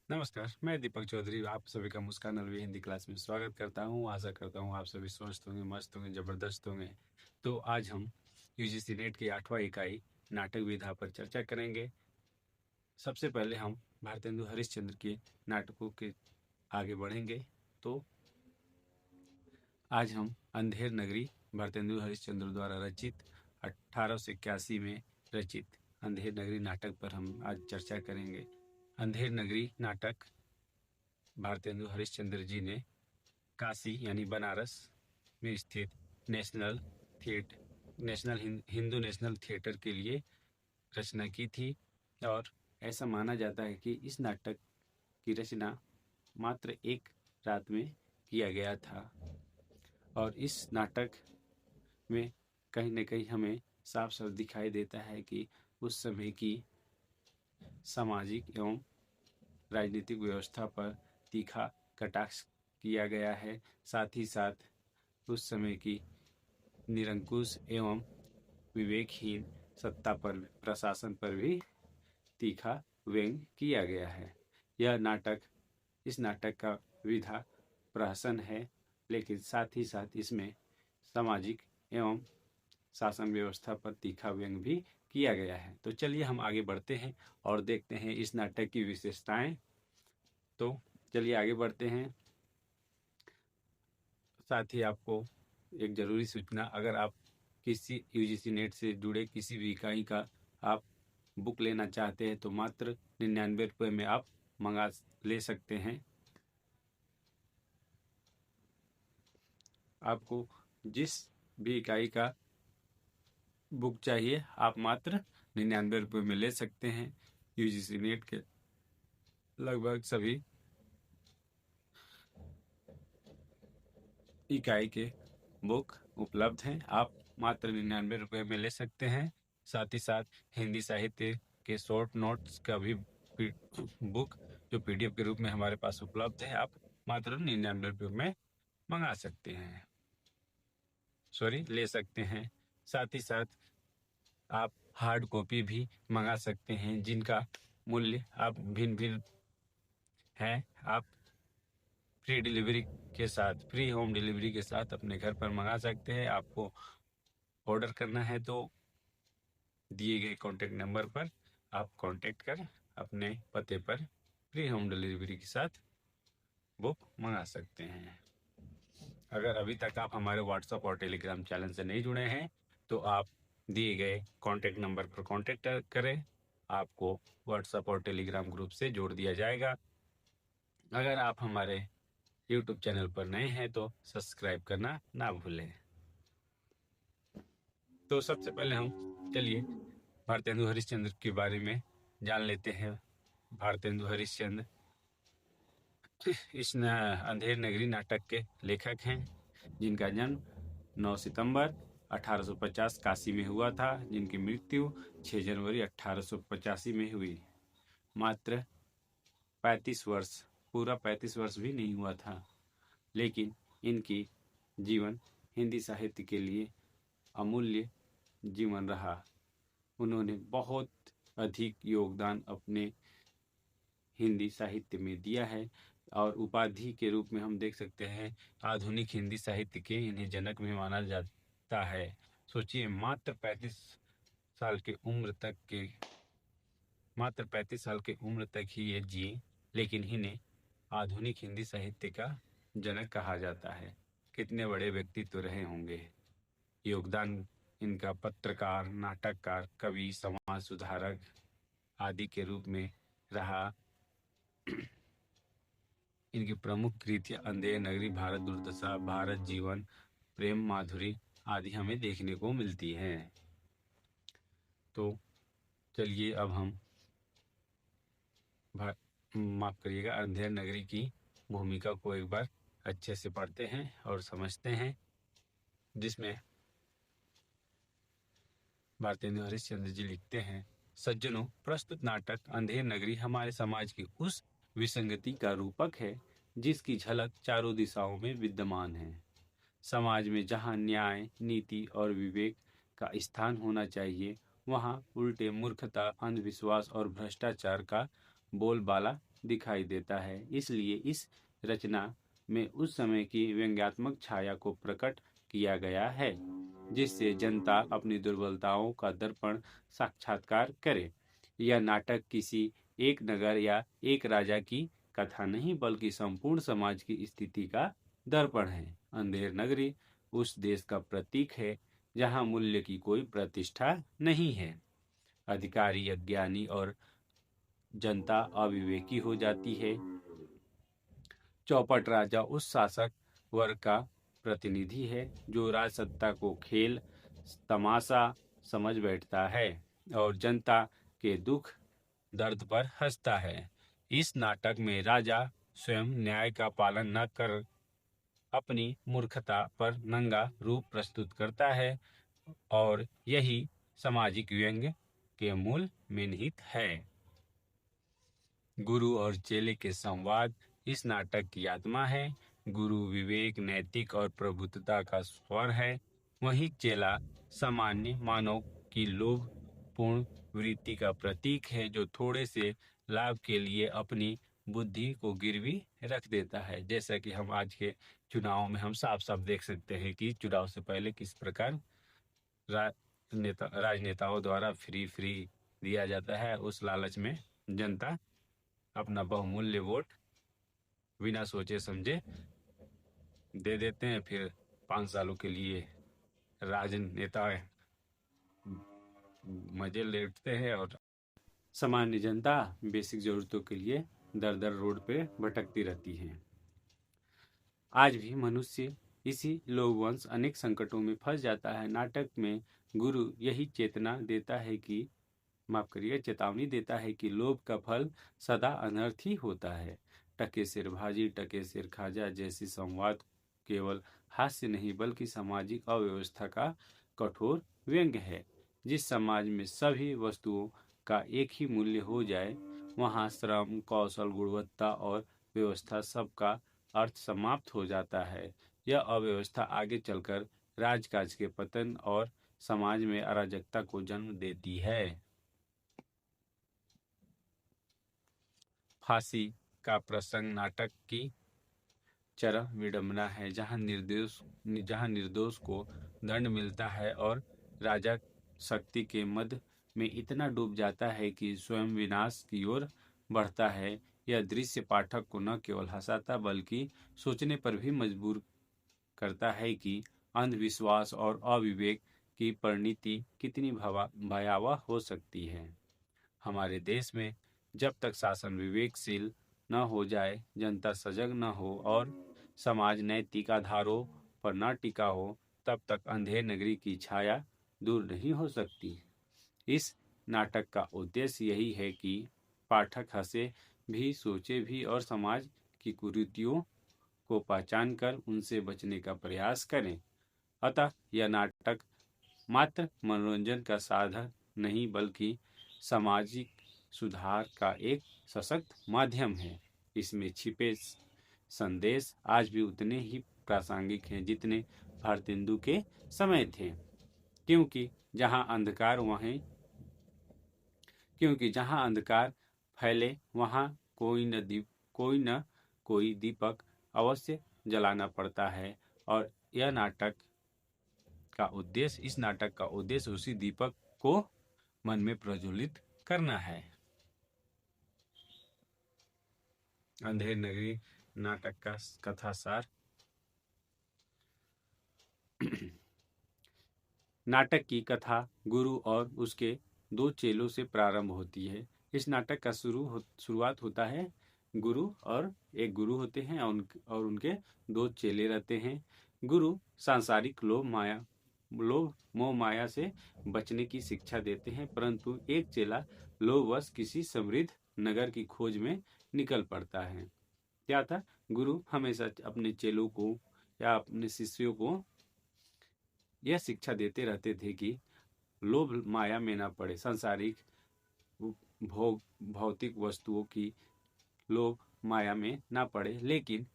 नमस्कार, मैं दीपक चौधरी आप सभी का मुस्कान अलवी हिंदी क्लास में स्वागत करता हूँ। आशा करता हूँ आप सभी स्वस्थ होंगे, मस्त होंगे, ज़बरदस्त होंगे। तो आज हम यूजीसी नेट की 8वां इकाई नाटक विधा पर चर्चा करेंगे। सबसे पहले हम भारतेंदु हरिश्चंद्र के नाटकों के आगे बढ़ेंगे। तो आज हम अंधेर नगरी भारतेंदु हरिश्चंद्र द्वारा रचित 1881 में रचित अंधेर नगरी नाटक पर हम आज चर्चा करेंगे। अंधेर नगरी नाटक भारतेंदु हरिश्चंद्र जी ने काशी यानी बनारस में स्थित हिंदू नेशनल थिएटर के लिए रचना की थी। और ऐसा माना जाता है कि इस नाटक की रचना मात्र एक रात में किया गया था। और इस नाटक में कहीं न कहीं हमें साफ साफ दिखाई देता है कि उस समय की सामाजिक एवं राजनीतिक व्यवस्था पर तीखा कटाक्ष किया गया है। साथ ही साथ उस समय की निरंकुश एवं विवेकहीन सत्ता पर प्रशासन पर भी तीखा व्यंग्य किया गया है। इस नाटक का विधा प्रहसन है, लेकिन साथ ही साथ इसमें सामाजिक एवं शासन व्यवस्था पर तीखा व्यंग्य भी किया गया है। तो चलिए हम आगे बढ़ते हैं और देखते हैं इस नाटक की विशेषताएं। तो चलिए आगे बढ़ते हैं। साथ ही आपको एक ज़रूरी सूचना, अगर आप किसी यूजीसी नेट से जुड़े किसी भी इकाई का आप बुक लेना चाहते हैं तो मात्र 99 रुपये में आप मंगा ले सकते हैं। आपको जिस भी इकाई का बुक चाहिए आप मात्र 99 रुपये में ले सकते हैं। यूजीसी नेट के लगभग सभी इकाई के बुक उपलब्ध हैं, आप मात्र 99 रुपये में ले सकते हैं। साथ ही साथ हिंदी साहित्य के शॉर्ट नोट्स का भी बुक जो पीडीएफ के रूप में हमारे पास उपलब्ध है, आप मात्र 99 रुपये में मंगा सकते हैं, ले सकते हैं। साथ ही साथ आप हार्ड कॉपी भी मंगा सकते हैं, जिनका मूल्य आप भिन्न भिन्न है। आप फ्री होम डिलीवरी के साथ अपने घर पर मंगा सकते हैं। आपको ऑर्डर करना है तो दिए गए कॉन्टैक्ट नंबर पर आप कॉन्टैक्ट कर अपने पते पर फ्री होम डिलीवरी के साथ बुक मंगा सकते हैं। अगर अभी तक आप हमारे व्हाट्सएप और टेलीग्राम चैनल से नहीं जुड़े हैं तो आप दिए गए कॉन्टैक्ट नंबर पर कॉन्टैक्ट करें, आपको व्हाट्सएप और टेलीग्राम ग्रुप से जोड़ दिया जाएगा। अगर आप हमारे यूट्यूब चैनल पर नए हैं तो सब्सक्राइब करना ना भूलें। तो सबसे पहले हम चलिए भारतेंदु हरिश्चंद्र के बारे में जान लेते हैं। भारतेंदु हरिश्चंद्र अंधेर नगरी नाटक के लेखक हैं, जिनका जन्म 9 सितंबर 1850 काशी में हुआ था, जिनकी मृत्यु 6 जनवरी 1885 में हुई। मात्र 35 वर्ष, पूरा 35 वर्ष भी नहीं हुआ था, लेकिन इनकी जीवन हिंदी साहित्य के लिए अमूल्य जीवन रहा। उन्होंने बहुत अधिक योगदान अपने हिंदी साहित्य में दिया है और उपाधि के रूप में हम देख सकते हैं आधुनिक हिंदी साहित्य के इन्हें जनक भी माना जाता है। सोचिए साल के उम्र तक के मात्र 35 साल की उम्र तक ही ये जिए, लेकिन इन्हें आधुनिक हिंदी साहित्य का जनक कहा जाता है। कितने बड़े व्यक्तित्व रहे होंगे। योगदान इनका पत्रकार, नाटककार, कवि, समाज सुधारक आदि के रूप में रहा। इनकी प्रमुख कृतियाँ अंधेर नगरी, भारत दुर्दशा, भारत जीवन, प्रेम माधुरी आदि हमें देखने को मिलती हैं। तो चलिए अब हम माफ करिएगा, अंधेर नगरी की भूमिका को एक बार अच्छे से पढ़ते हैं और समझते हैं, जिसमें भारतेंदु हरिश्चंद्र जी लिखते हैं। सज्जनों, प्रस्तुत नाटक अंधेर नगरी हमारे समाज की उस विसंगति का रूपक है जिसकी झलक चारों दिशाओं में विद्यमान है। समाज में जहाँ न्याय, नीति और विवेक का स्थान होना चाहिए, वहाँ उल्टे मूर्खता, अंधविश्वास और भ्रष्टाचार का बोलबाला दिखाई देता है। इसलिए इस रचना में उस समय की व्यंग्यात्मक छाया को प्रकट किया गया है, जिससे जनता अपनी दुर्बलताओं का दर्पण साक्षात्कार करे। यह नाटक किसी एक नगर या एक राजा की कथा नहीं, बल्कि संपूर्ण समाज की स्थिति का दर्पण है। अंधेर नगरी उस देश का प्रतीक है जहाँ मूल्य की कोई प्रतिष्ठा नहीं है। अधिकारी अज्ञानी और जनता अविवेकी हो जाती है। चौपट राजा उस शासक वर्ग का प्रतिनिधि है जो राजसत्ता को खेल तमाशा समझ बैठता है और जनता के दुख दर्द पर हंसता है। इस नाटक में राजा स्वयं न्याय का पालन न कर अपनी मूर्खता पर नंगा रूप प्रस्तुत करता है और यही सामाजिक व्यंग्य के मूल में निहित है। गुरु और चेले के संवाद इस नाटक की आत्मा है। गुरु विवेक, नैतिक और प्रभुत्वता का स्वर है, वहीं चेला सामान्य मानव की लोभपूर्ण वृत्ति का प्रतीक है, जो थोड़े से लाभ के लिए अपनी बुद्धि को गिरवी रख देता है। जैसा कि हम आज के चुनाव में हम साफ साफ देख सकते हैं कि चुनाव से पहले किस प्रकार राजनेताओं द्वारा फ्री दिया जाता है। उस लालच में जनता अपना बहुमूल्य वोट बिना सोचे समझे दे देते हैं, फिर 5 सालों के लिए राजनेता मजे लेते हैं और सामान्य जनता बेसिक जरूरतों के लिए दर दर रोड पे भटकती रहती है। आज भी मनुष्य इसी लोभवंश अनेक संकटों में फंस जाता है। नाटक में गुरु यही चेतावनी देता है कि लोभ का फल सदा अनर्थ ही होता है। टके सिर भाजी टके सिर खाजा जैसी संवाद केवल हास्य नहीं, बल्कि सामाजिक अव्यवस्था का कठोर व्यंग्य है। जिस समाज में सभी वस्तुओं का एक ही मूल्य हो जाए, वहाँ श्रम, कौशल, गुणवत्ता और व्यवस्था सबका अर्थ समाप्त हो जाता है। यह अव्यवस्था आगे चलकर राजकाज के पतन और समाज में अराजकता को जन्म देती है। फांसी का प्रसंग नाटक की चरम विडंबना है, जहाँ निर्दोष को दंड मिलता है और राजा शक्ति के मद में इतना डूब जाता है कि स्वयं विनाश की ओर बढ़ता है। यह दृश्य पाठक को न केवल हंसाता बल्कि सोचने पर भी मजबूर करता है कि अंधविश्वास और अविवेक की परिणति कितनी भयावह हो सकती है। हमारे देश में जब तक शासन विवेकशील न हो जाए, जनता सजग न हो और समाज नैतिक आधारों पर न टिका हो, तब तक अंधेर नगरी की छाया दूर नहीं हो सकती। इस नाटक का उद्देश्य यही है कि पाठक हंसे भी, सोचे भी और समाज की कुरीतियों को पहचान कर उनसे बचने का प्रयास करें। अतः यह नाटक मात्र मनोरंजन का साधन नहीं, बल्कि सामाजिक सुधार का एक सशक्त माध्यम है। इसमें छिपे संदेश आज भी उतने ही प्रासंगिक हैं जितने भारतेंदु के समय थे, क्योंकि जहाँ अंधकार फैले वहाँ कोई न कोई दीपक अवश्य जलाना पड़ता है। और इस नाटक का उद्देश्य उसी दीपक को मन में प्रज्वलित करना है। अंधेर नगरी नाटक का कथासार। नाटक की कथा गुरु और उसके 2 चेलों से प्रारंभ होती है। इस नाटक का शुरुआत होता है एक गुरु होते हैं और उनके 2 चेले रहते हैं। गुरु सांसारिक लोभ मोह माया से बचने की शिक्षा देते हैं, परंतु एक चेला लोभवश किसी समृद्ध नगर की खोज में निकल पड़ता है। क्या था? गुरु हमेशा अपने चेलों को या अपने शिष्यों को यह शिक्षा देते रहते थे कि लोभ माया में ना पड़े, सांसारिक भौतिक वस्तुओं की लोभ माया में ना पड़े। लेकिन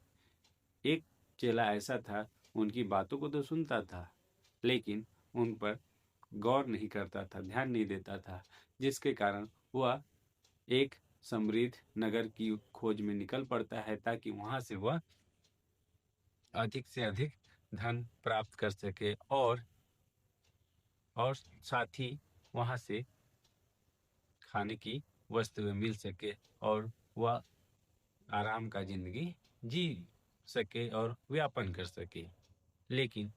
एक चेला ऐसा था, उनकी बातों को तो सुनता था लेकिन उन पर गौर नहीं करता था, ध्यान नहीं देता था, जिसके कारण वह एक समृद्ध नगर की खोज में निकल पड़ता है ताकि वहां से वह अधिक से अधिक धन प्राप्त कर सके और साथ ही वहां से खाने की वस्तुएं मिल सके और वह आराम का जिंदगी जी सके और व्यापन कर सके। लेकिन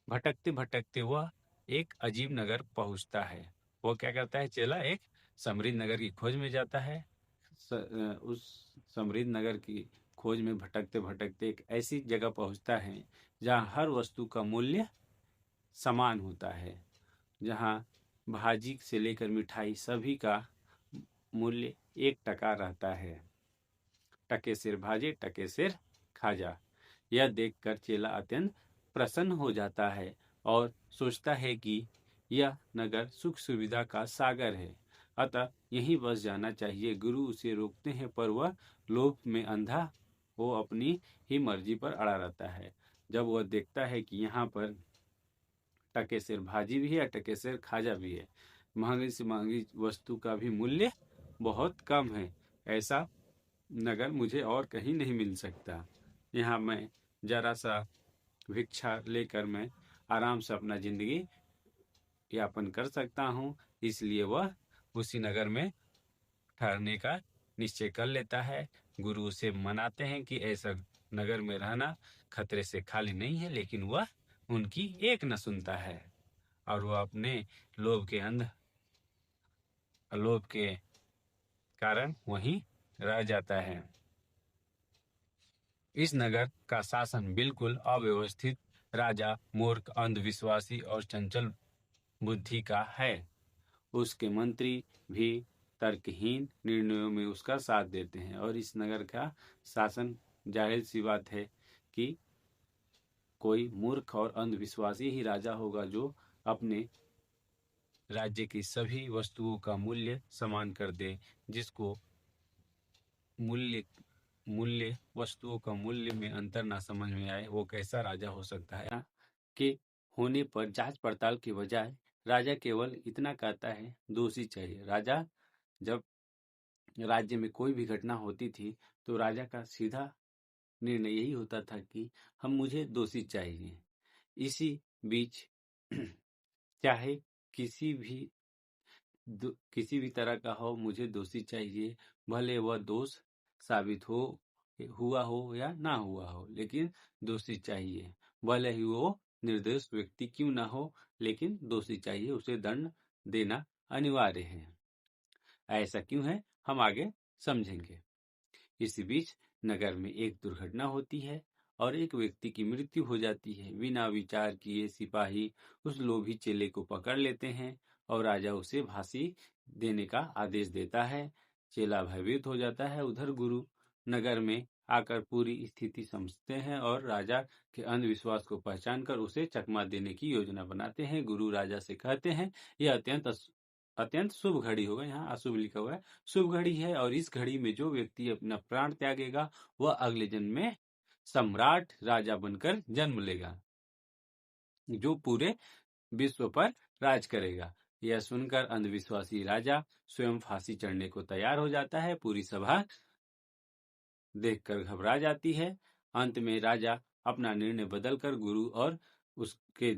भटकते भटकते वह एक अजीब नगर पहुंचता है। वो क्या करता है, चेला एक समृद्ध नगर की खोज में जाता है। उस समृद्ध नगर की खोज में भटकते भटकते एक ऐसी जगह पहुंचता है जहां हर वस्तु का मूल्य समान होता है, जहां भाजी से लेकर मिठाई सभी का मूल्य 1 टका रहता है। टके सिर भाजी टके सिर खाजा। यह देखकर चेला अत्यंत प्रसन्न हो जाता है और सोचता है कि यह नगर सुख सुविधा का सागर है, अतः यहीं बस जाना चाहिए। गुरु उसे रोकते हैं पर वह लोभ में अंधा वो अपनी ही मर्जी पर अड़ा रहता है। जब वह देखता है कि यहाँ पर टके सिर भाजी भी है, टके सिर खाजा भी है, महंगी से महंगी वस्तु का भी मूल्य बहुत कम है, ऐसा नगर मुझे और कहीं नहीं मिल सकता। यहाँ मैं जरा सा भिक्षा लेकर मैं आराम से अपना जिंदगी यापन कर सकता हूँ। इसलिए वह उसी नगर में ठहरने का निश्चय कर लेता है। गुरु उसे मनाते हैं कि ऐसा नगर में रहना खतरे से खाली नहीं है, लेकिन वह उनकी एक न सुनता है और वह अपने लोभ के कारण वहीं रह जाता है। इस नगर का शासन बिल्कुल अव्यवस्थित, राजा मूर्ख, अंधविश्वासी और चंचल बुद्धि का है। उसके मंत्री भी तर्कहीन निर्णयों में उसका साथ देते हैं और इस नगर का शासन, जाहिर सी बात है कि कोई मूर्ख और अंधविश्वासी ही राजा होगा जो अपने राज्य की सभी वस्तुओं का मूल्य समान कर दे। जिसको मूल्य वस्तुओं का मूल्य में अंतर ना समझ में आए, वो कैसा राजा हो सकता है। के होने पर जांच पड़ताल के बजाय राजा केवल इतना कहता है, दोषी चाहिए। राजा जब राज्य में कोई भी घटना होती थी तो राजा का सीधा निर्णय यही होता था कि मुझे दोषी चाहिए। इसी बीच चाहे किसी भी तरह का हो, मुझे दोषी चाहिए, भले वह दोष साबित हुआ हो या ना हुआ हो, लेकिन दोषी चाहिए। भले ही वो निर्दोष व्यक्ति क्यों ना हो, लेकिन दोषी चाहिए, उसे दंड देना अनिवार्य है। ऐसा क्यों है, हम आगे समझेंगे। इसी बीच नगर में एक दुर्घटना होती है और एक व्यक्ति की मृत्यु हो जाती है। बिना विचार किए सिपाही उस लोभी चेले को पकड़ लेते हैं और राजा उसे फांसी देने का आदेश देता है। चेला भयभीत हो जाता है। उधर गुरु नगर में आकर पूरी स्थिति समझते हैं और राजा के अंधविश्वास को पहचान कर उसे चकमा देने की योजना बनाते हैं। गुरु राजा से कहते हैं, यह अत्यंत शुभ घड़ी होगा, यहाँ अशुभ लिखा हुआ है, शुभ घड़ी है और इस घड़ी में जो व्यक्ति अपना प्राण त्यागेगा वह अगले जन्म में सम्राट राजा बनकर जन्म लेगा, जो पूरे विश्व पर राज करेगा। यह सुनकर अंधविश्वासी राजा स्वयं फांसी चढ़ने को तैयार हो जाता है। पूरी सभा देखकर घबरा जाती है। अंत में राजा अपना निर्णय बदलकर गुरु और उसके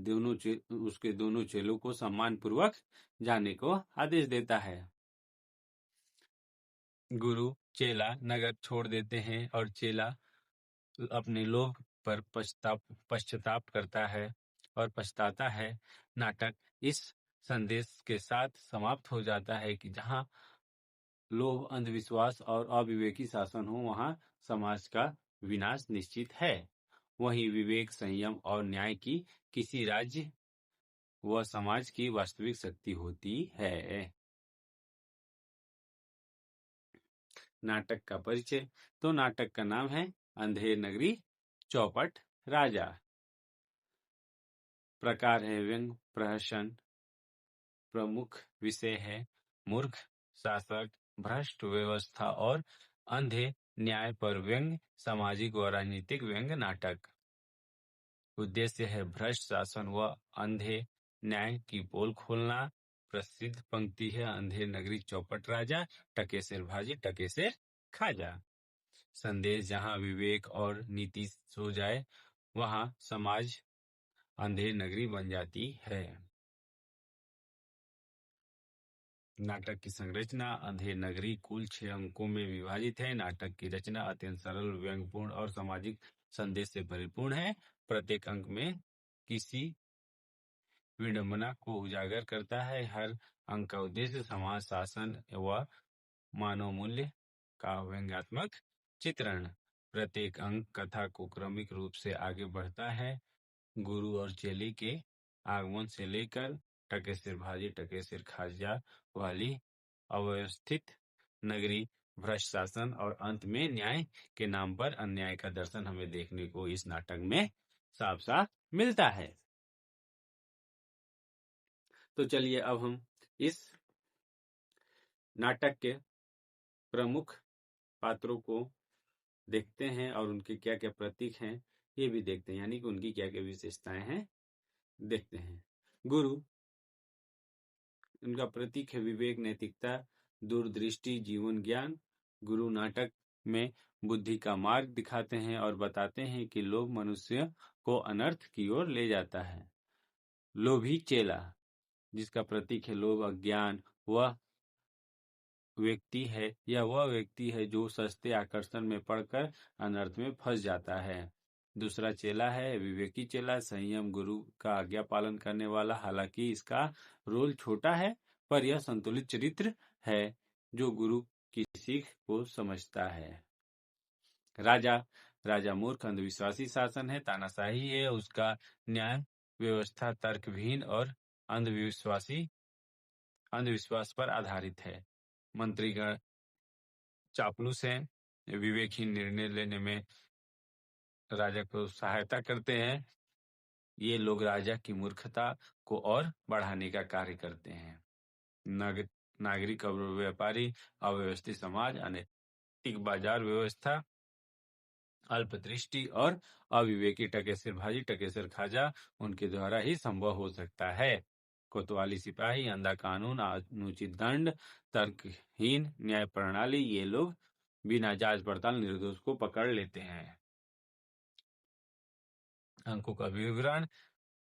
दोनों चेलों को सम्मान पूर्वक जाने को आदेश देता है। गुरु चेला नगर छोड़ देते हैं और चेला अपने लोभ पर पश्चाताप करता है और पछताता है। नाटक इस संदेश के साथ समाप्त हो जाता है कि जहाँ लोभ, अंधविश्वास और अविवेकी शासन हो, वहाँ समाज का विनाश निश्चित है। वहीं विवेक, संयम और न्याय की किसी राज्य व समाज की वास्तविक शक्ति होती है। नाटक का परिचय। तो नाटक का नाम है अंधेर नगरी चौपट राजा। प्रकार है व्यंग प्रहसन। प्रमुख विषय है मूर्ख शासक, भ्रष्ट व्यवस्था और अंधे न्याय पर व्यंग, सामाजिक व राजनीतिक व्यंग नाटक। उद्देश्य है भ्रष्ट शासन व अंधे न्याय की पोल खोलना। प्रसिद्ध पंक्ति है, अंधेर नगरी चौपट राजा, टके सिर भाजी टके सिर खाजा। संदेश, जहाँ विवेक और नीति सो जाए वहां समाज अंधेर नगरी बन जाती है। नाटक की संरचना, अंधेर नगरी कुल 6 अंकों में विभाजित है। नाटक की रचना अत्यंत सरल, व्यंग्यपूर्ण और सामाजिक संदेश से परिपूर्ण है। प्रत्येक अंक में किसी विडंबना को उजागर करता है। हर अंक का उद्देश्य समाज शासन व मानव मूल्य का व्यंग्यात्मक चित्रण। प्रत्येक अंक कथा को क्रमिक रूप से आगे बढ़ता है। गुरु और चेले के आगमन से लेकर टके सिर भाजी टके सिर खाजा वाली अव्यवस्थित नगरी, भ्रष्ट शासन और अंत में न्याय के नाम पर अन्याय का दर्शन हमें देखने को इस नाटक में साफ साफ मिलता है। तो चलिए अब हम इस नाटक के प्रमुख पात्रों को देखते हैं और उनके क्या क्या प्रतीक हैं ये भी देखते हैं, यानी कि उनकी क्या क्या विशेषताएं हैं देखते हैं। गुरु, उनका प्रतीक है विवेक, नैतिकता, दूरदृष्टि, जीवन ज्ञान। गुरु नाटक में बुद्धि का मार्ग दिखाते हैं और बताते हैं कि लोभ मनुष्य को अनर्थ की ओर ले जाता है। लोभी चेला, जिसका प्रतीक है लोभ, अज्ञान, वह व्यक्ति है जो सस्ते आकर्षण में पड़कर अनर्थ में फंस जाता है। दूसरा चेला है विवेकी चेला, संयम, गुरु का आज्ञा पालन करने वाला। हालांकि इसका रोल छोटा है पर यह संतुलित चरित्र है जो गुरु की सीख को समझता है। राजा मूर्ख, अंधविश्वासी शासन है, तानाशाही है, उसका न्याय व्यवस्था तर्कहीन और अंधविश्वास पर आधारित है। मंत्रीगण चापलूस हैं, विवेकहीन निर्णय लेने में राजा को सहायता करते हैं। ये लोग राजा की मूर्खता को और बढ़ाने का कार्य करते हैं। नागरिक और व्यापारी, अव्यवस्थित समाज, अनैतिक बाजार व्यवस्था, अल्पदृष्टि और अविवेकी टके सिर भाजी टके सिर खाजा उनके द्वारा ही संभव हो सकता है। कोतवाली सिपाही, अंधा कानून, अनुचित दंड, तर्कहीन न्याय प्रणाली, ये लोग बिना जांच पड़ताल निर्दोष को पकड़ लेते हैं। अंकों का विवरण,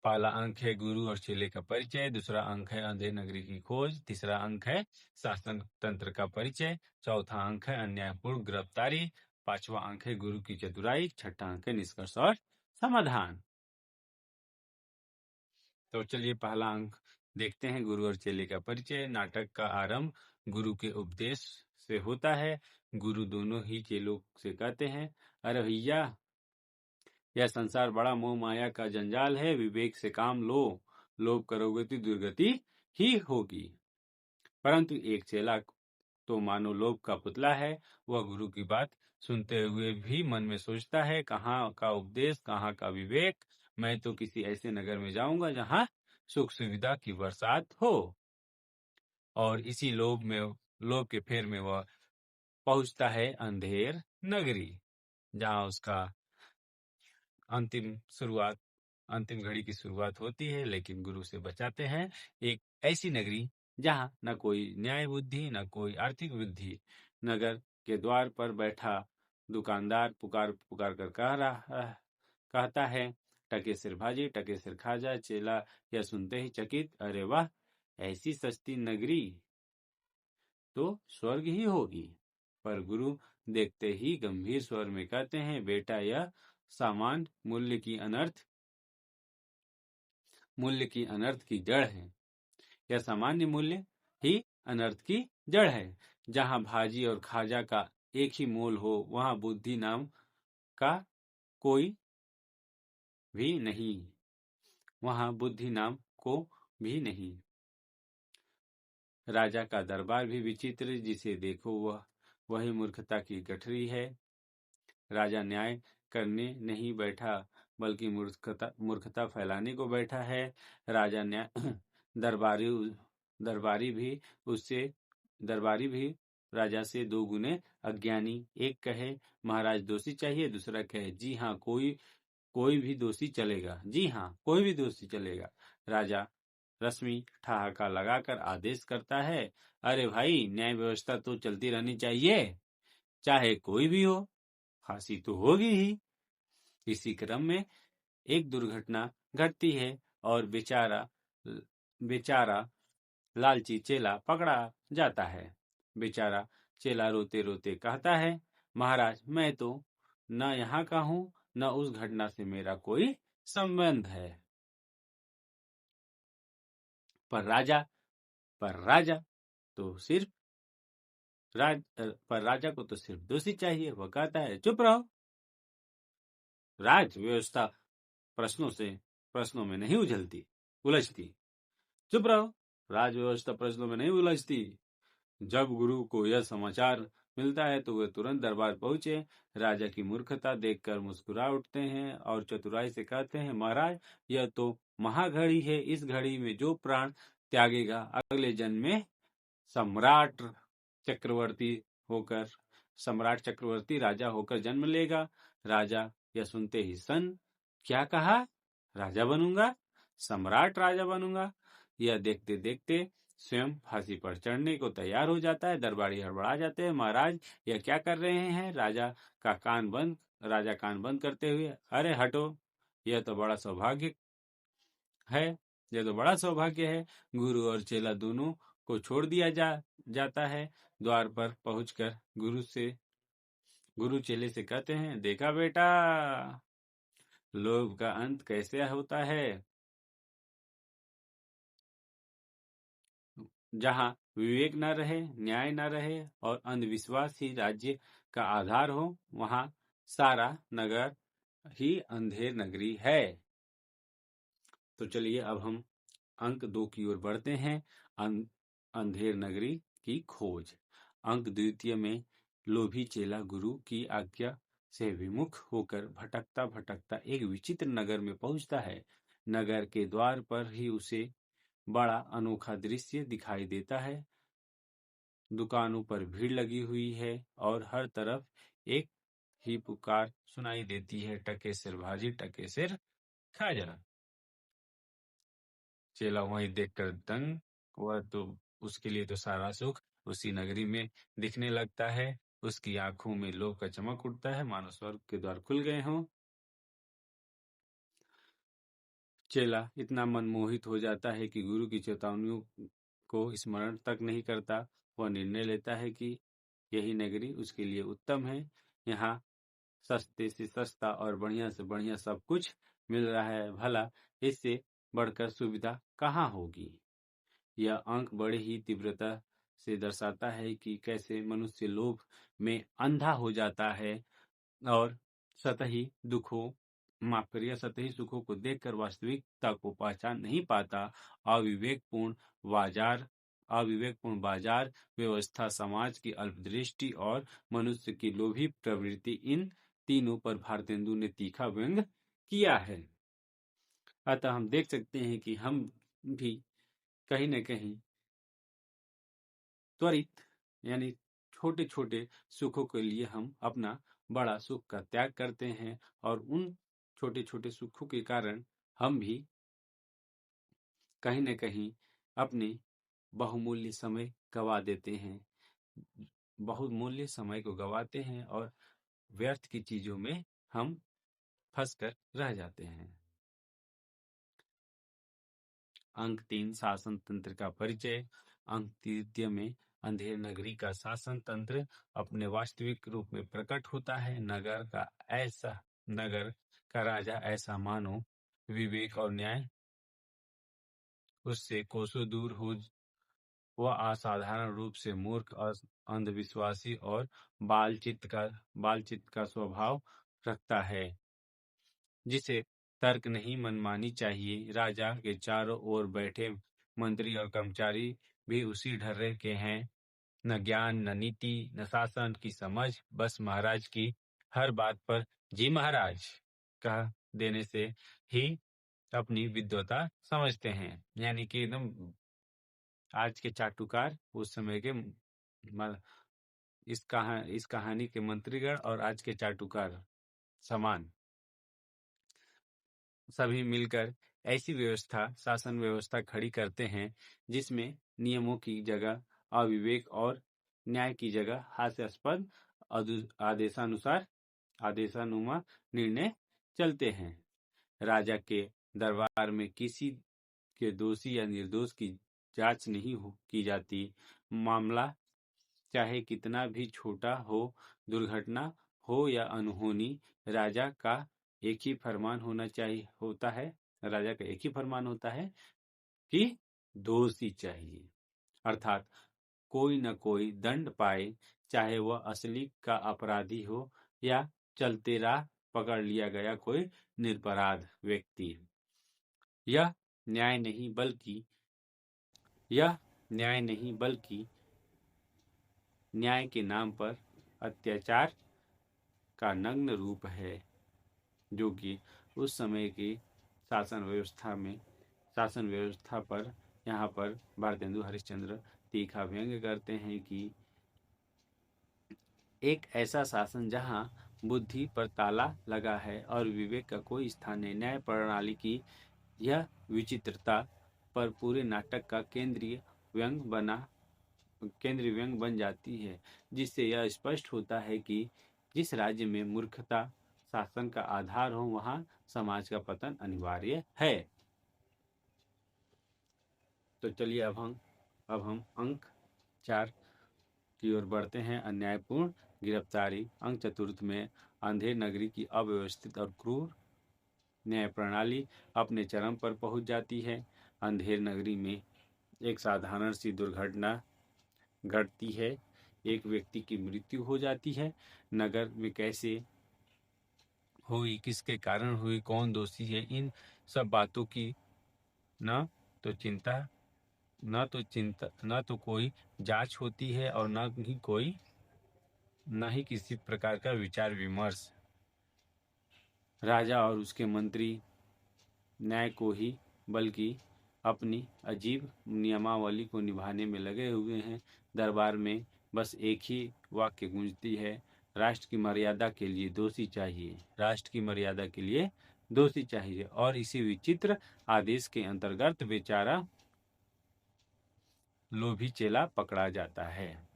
पहला अंक है गुरु और चेले का परिचय, दूसरा अंक है अंधेर नगरी की खोज, तीसरा अंक है शासन तंत्र का परिचय, चौथा अंक है अन्यायपूर्ण गिरफ्तारी, पांचवा अंक है गुरु की चतुराई, छठा अंक है निष्कर्ष और समाधान। तो चलिए पहला अंक देखते हैं, गुरु और चेले का परिचय। नाटक का आरंभ गुरु के उपदेश से होता है। गुरु दोनों ही चेलों से कहते हैं, अरे भैया, यह संसार बड़ा मोह माया का जंजाल है, विवेक से काम लो, लोभ करोगे तो दुर्गति ही होगी। परंतु एक चेला तो मानो लोभ का पुतला है। वह गुरु की बात सुनते हुए भी मन में सोचता है, कहाँ का उपदेश, कहाँ का विवेक। मैं तो किसी ऐसे नगर में जाऊंगा जहाँ सुख सुविधा की बरसात हो। और इसी लोभ के फेर में वह पहुंचता है अंधेर नगरी, जहाँ उसका अंतिम घड़ी की शुरुआत होती है। लेकिन गुरु से बचाते हैं एक ऐसी नगरी जहां न कोई न्याय बुद्धि, न कोई आर्थिक वृद्धि। नगर के द्वार पर बैठा दुकानदार पुकार पुकार कर कहता है, टके सिर भाजी टके सिर खाजा। चेला यह सुनते ही चकित, अरे वाह, ऐसी सस्ती नगरी तो स्वर्ग ही होगी। पर गुरु देखते ही गंभीर स्वर में कहते हैं, बेटा, यह सामान मूल्य की अनर्थ की जड़ है। यह सामान्य मूल्य ही अनर्थ की जड़ है। जहाँ भाजी और खाजा का एक ही मोल हो, वहाँ बुद्धि नाम का कोई भी नहीं। वहाँ बुद्धि नाम को भी नहीं। राजा का दरबार भी विचित्र, जिसे देखो वही मूर्खता की गठरी है। राजा न्याय करने नहीं बैठा, बल्कि मूर्खता फैलाने को बैठा है। राजा न्याय दरबारी भी राजा से दो गुने अज्ञानी। एक कहे महाराज दोषी चाहिए, दूसरा कहे जी हाँ, कोई भी दोषी चलेगा। जी हाँ, कोई भी दोषी चलेगा। रश्मि ठहाका लगाकर आदेश करता है, अरे भाई, न्याय व्यवस्था तो चलती रहनी चाहिए, चाहे कोई भी हो, फांसी तो होगी ही। इसी क्रम में एक दुर्घटना घटती है और बेचारा बेचारा लालची चेला पकड़ा जाता है। बेचारा चेला रोते रोते कहता है, महाराज, मैं तो न यहाँ का हूँ, न उस घटना से मेरा कोई संबंध है। पर राजा पर राजा तो सिर्फ पर राजा को तो सिर्फ दोषी चाहिए। वह कहता है, चुप रहो, राज व्यवस्था प्रश्नों में नहीं उलझती। चुप रहो, राज व्यवस्था प्रश्नों में नहीं उलझती। जब गुरु को यह समाचार मिलता है तो वे तुरंत दरबार पहुंचे। राजा की मूर्खता देखकर मुस्कुरा उठते हैं और चतुराई से कहते हैं, महाराज, यह तो महाघड़ी है। इस घड़ी में जो प्राण त्यागेगा अगले जन्म में सम्राट चक्रवर्ती होकर सम्राट चक्रवर्ती राजा होकर जन्म लेगा। राजा यह सुनते ही क्या कहा? राजा बनूंगा, सम्राट राजा बनूंगा। यह देखते देखते स्वयं फांसी पर चढ़ने को तैयार हो जाता है। दरबारी हड़बड़ा जाते हैं, महाराज, यह क्या कर रहे हैं? राजा कान बंद करते हुए, अरे हटो, यह तो बड़ा सौभाग्य है। यह तो बड़ा सौभाग्य है। गुरु और चेला दोनों को छोड़ दिया जाता है। द्वार पर पहुंचकर गुरु चेले से कहते हैं, देखा बेटा, लोभ का अंत कैसे होता है। जहाँ विवेक न रहे, न्याय न रहे और अंधविश्वास ही राज्य का आधार हो, वहाँ सारा नगर ही अंधेर नगरी है। तो चलिए अब हम अंक 2 की ओर बढ़ते हैं। अंधेर नगरी की खोज। अंक द्वितीय में लोभी चेला गुरु की आज्ञा से विमुख होकर भटकता भटकता एक विचित्र नगर में पहुंचता है। नगर के द्वार पर ही उसे बड़ा अनोखा दृश्य दिखाई देता है। दुकानों पर भीड़ लगी हुई है और हर तरफ एक ही पुकार सुनाई देती है, टके सिर भाजी, टके सिर खाजा। चेला वहीं देखकर दंग। वह तो उसके लिए तो सारा सुख उसी नगरी में दिखने लगता है। उसकी आंखों में लोभ का चमक उठता है, मानो स्वर्ग के द्वार खुल गए हों। चेला इतना मनमोहित हो जाता है कि गुरु की चेतावनियों को स्मरण तक नहीं करता। वह निर्णय लेता है कि यही नगरी उसके लिए उत्तम है। यहाँ सस्ते से सस्ता और बढ़िया से बढ़िया सब कुछ मिल रहा है, भला इससे बढ़कर सुविधा कहाँ होगी। यह अंक बड़े ही तीव्रता से दर्शाता है कि कैसे मनुष्य लोभ में अंधा हो जाता है और सतही दुखों सतही सुखों को देखकर वास्तविकता को पहचान नहीं पाता। अविवेकपूर्ण बाजार व्यवस्था, समाज की अल्पदृष्टि और मनुष्य की लोभी प्रवृत्ति, इन तीनों पर भारतेंदु ने तीखा व्यंग किया है। अतः हम देख सकते हैं कि हम भी कहीं न कहीं त्वरित यानी छोटे छोटे सुखों के लिए हम अपना बड़ा सुख का त्याग करते हैं और उन छोटे छोटे सुखों के कारण हम भी कहीं न कहीं अपने बहुमूल्य समय गवा देते हैं। बहुमूल्य समय को गवाते हैं और व्यर्थ की चीजों में हम फंसकर रह जाते हैं। अंक 3 शासन तंत्र का परिचय। अंक तृतीय में अंधेर नगरी का शासन तंत्र अपने वास्तविक रूप में प्रकट होता है। नगर का राजा ऐसा मानो विवेक और न्याय उससे कोसों दूर हो। वह असाधारण रूप से मूर्ख और अंधविश्वासी और बालचित का स्वभाव रखता है, जिसे तर्क नहीं मनमानी चाहिए। राजा के चारों ओर बैठे मंत्री और कर्मचारी भी उसी ढर्रे के हैं। न ज्ञान, न नीति, न शासन की समझ, बस महाराज की हर बात पर जी महाराज कह देने से ही अपनी विद्वता समझते हैं। यानी कि एकदम आज के चाटुकार उस समय के इस कहानी के मंत्रीगण और आज के चाटुकार समान, सभी मिलकर ऐसी व्यवस्था शासन व्यवस्था खड़ी करते हैं जिसमें नियमों की जगह अविवेक और न्याय की जगह हास्यास्पद आदेशानुमा निर्णय चलते हैं। राजा के दरबार में किसी के दोषी या निर्दोष की जांच नहीं की जाती। मामला चाहे कितना भी छोटा हो, दुर्घटना हो या अनहोनी, राजा का एक ही फरमान होता है। राजा का एक ही फरमान होता है कि दोषी चाहिए, अर्थात कोई न कोई दंड पाए, चाहे वह असली का अपराधी हो या चलते राह पकड़ लिया गया कोई निरपराध व्यक्ति। यह न्याय नहीं बल्कि न्याय के नाम पर अत्याचार का नग्न रूप है, जो कि उस समय की शासन व्यवस्था पर यहाँ पर भारतेंदु हरिश्चंद्र तीखा व्यंग्य करते हैं कि एक ऐसा शासन जहाँ बुद्धि पर ताला लगा है और विवेक का कोई स्थान नहीं। न्याय प्रणाली की यह विचित्रता पर पूरे नाटक का केंद्रीय व्यंग बन जाती है, जिससे यह स्पष्ट होता है कि जिस राज्य में मूर्खता शासन का आधार हो, वहाँ समाज का पतन अनिवार्य है। तो चलिए अब हम अंक 4 की ओर बढ़ते हैं। अन्यायपूर्ण गिरफ्तारी। अंक चतुर्थ में अंधेर नगरी की अव्यवस्थित और क्रूर न्याय प्रणाली अपने चरम पर पहुंच जाती है। अंधेर नगरी में एक साधारण सी दुर्घटना घटती है, एक व्यक्ति की मृत्यु हो जाती है। नगर में कैसे हुई, किसके कारण हुई, कौन दोषी है, इन सब बातों की न तो कोई जांच होती है और न ही किसी प्रकार का विचार विमर्श। राजा और उसके मंत्री न्याय को ही बल्कि अपनी अजीब नियमावली को निभाने में लगे हुए हैं। दरबार में बस एक ही वाक्य गूंजती है, राष्ट्र की मर्यादा के लिए दोषी चाहिए, राष्ट्र की मर्यादा के लिए दोषी चाहिए। और इसी विचित्र आदेश के अंतर्गत बेचारा लोभी चेला पकड़ा जाता है।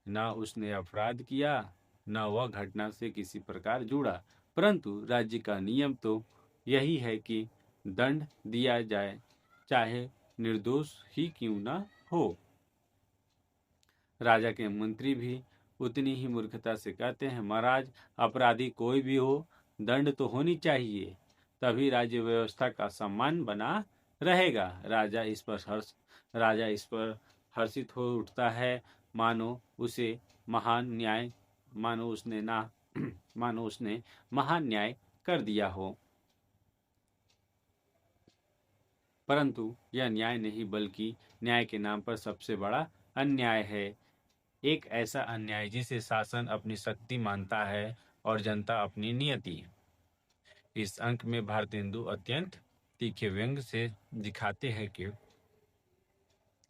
ना उसने अपराध किया, ना वह घटना से किसी प्रकार जुड़ा, परंतु राज्य का नियम तो यही है कि दंड दिया जाए, चाहे निर्दोष ही क्यों न हो। राजा के मंत्री भी उतनी ही मूर्खता से कहते हैं, महाराज अपराधी कोई भी हो, दंड तो होनी चाहिए, तभी राज्य व्यवस्था का सम्मान बना रहेगा। राजा इस पर हर्षित हो उठता है, मानो उसने महान न्याय कर दिया हो। परंतु यह न्याय नहीं बल्कि न्याय के नाम पर सबसे बड़ा अन्याय है। एक ऐसा अन्याय जिसे शासन अपनी शक्ति मानता है और जनता अपनी नियति। इस अंक में भारतेंदु अत्यंत तीखे व्यंग से दिखाते हैं कि